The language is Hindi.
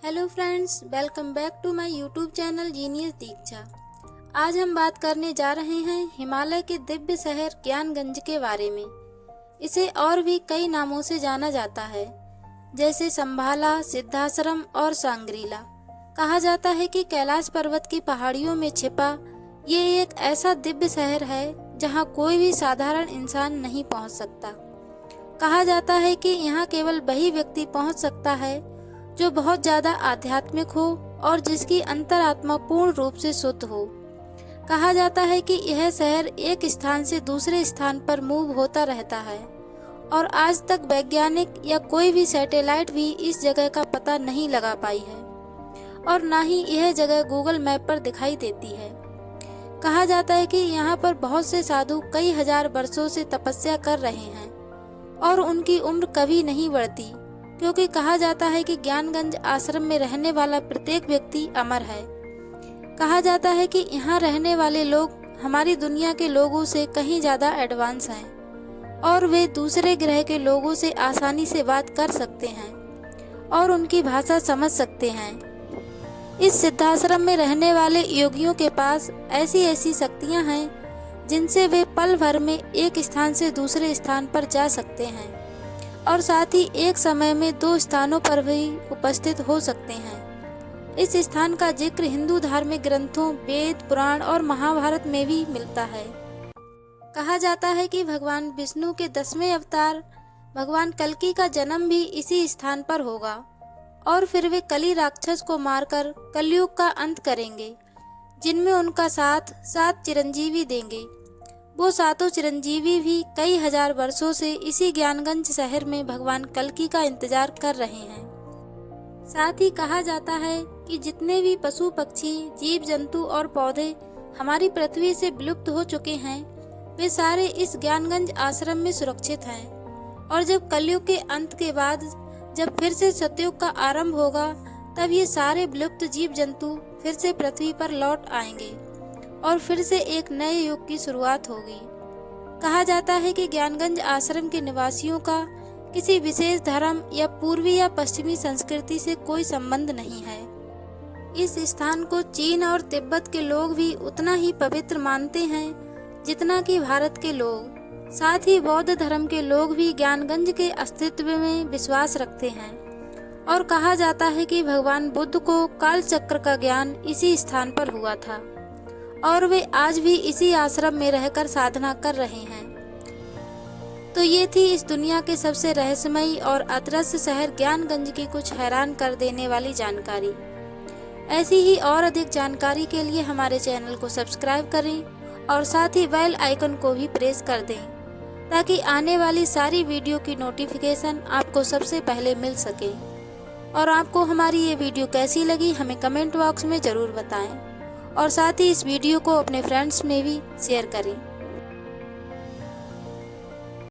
Hello friends, welcome back to my YouTube channel genius Deeksha. आज हम बात करने जा रहे हैं हिमालय के दिव्य शहर ज्ञानगंज के बारे में। इसे और भी कई नामों से जाना जाता है, जैसे संभाला, सिद्धाश्रम और सांग्रीला। कहा जाता है कि कैलाश पर्वत की पहाड़ियों में छिपा ये एक ऐसा दिव्य शहर है जहां कोई भी साधारण इंसान नहीं पहुंच सकता। कहा जाता है कि यहाँ केवल वही व्यक्ति पहुंच सकता है जो बहुत ज्यादा आध्यात्मिक हो और जिसकी अंतरात्मा पूर्ण रूप से शुद्ध हो। कहा जाता है कि यह शहर एक स्थान से दूसरे स्थान पर मूव होता रहता है और आज तक वैज्ञानिक या कोई भी सैटेलाइट भी इस जगह का पता नहीं लगा पाई है और ना ही यह जगह गूगल मैप पर दिखाई देती है। कहा जाता है कि यहाँ पर बहुत से साधु कई हजार वर्षों से तपस्या कर रहे हैं और उनकी उम्र कभी नहीं बढ़ती, क्योंकि कहा जाता है कि ज्ञानगंज आश्रम में रहने वाला प्रत्येक व्यक्ति अमर है। कहा जाता है कि यहाँ रहने वाले लोग हमारी दुनिया के लोगों से कहीं ज़्यादा एडवांस हैं और वे दूसरे ग्रह के लोगों से आसानी से बात कर सकते हैं और उनकी भाषा समझ सकते हैं। इस सिद्धाश्रम में रहने वाले योगियों के पास ऐसी ऐसी शक्तियाँ हैं जिनसे वे पल भर में एक स्थान से दूसरे स्थान पर जा सकते हैं और साथ ही एक समय में 2 स्थानों पर भी उपस्थित हो सकते हैं। इस स्थान का जिक्र हिंदू धार्मिक ग्रंथों, वेद, पुराण और महाभारत में भी मिलता है। कहा जाता है कि भगवान विष्णु के 10वें अवतार भगवान कल्कि का जन्म भी इसी स्थान पर होगा और फिर वे कली राक्षस को मारकर कलयुग का अंत करेंगे, जिनमें उनका साथ 7 चिरंजीवी देंगे। वो 7 चिरंजीवी भी कई हजार वर्षों से इसी ज्ञानगंज शहर में भगवान कल्कि का इंतजार कर रहे हैं। साथ ही कहा जाता है कि जितने भी पशु पक्षी, जीव जंतु और पौधे हमारी पृथ्वी से विलुप्त हो चुके हैं, वे सारे इस ज्ञानगंज आश्रम में सुरक्षित हैं और जब कलयुग के अंत के बाद जब फिर से सतयुग का आरंभ होगा, तब ये सारे विलुप्त जीव जंतु फिर से पृथ्वी पर लौट आएंगे और फिर से एक नए युग की शुरुआत होगी। कहा जाता है कि ज्ञानगंज आश्रम के निवासियों का किसी विशेष धर्म या पूर्वी या पश्चिमी संस्कृति से कोई संबंध नहीं है। इस स्थान को चीन और तिब्बत के लोग भी उतना ही पवित्र मानते हैं जितना कि भारत के लोग। साथ ही बौद्ध धर्म के लोग भी ज्ञानगंज के अस्तित्व में विश्वास रखते हैं और कहा जाता है कि भगवान बुद्ध को काल चक्र का ज्ञान इसी स्थान पर हुआ था और वे आज भी इसी आश्रम में रहकर साधना कर रहे हैं। तो ये थी इस दुनिया के सबसे रहस्यमयी और अदृश्य शहर ज्ञानगंज की कुछ हैरान कर देने वाली जानकारी। ऐसी ही और अधिक जानकारी के लिए हमारे चैनल को सब्सक्राइब करें और साथ ही बेल आइकन को भी प्रेस कर दें ताकि आने वाली सारी वीडियो की नोटिफिकेशन आपको सबसे पहले मिल सके। और आपको हमारी ये वीडियो कैसी लगी हमें कमेंट बॉक्स में ज़रूर बताएं और साथ ही इस वीडियो को अपने फ्रेंड्स में भी शेयर करें।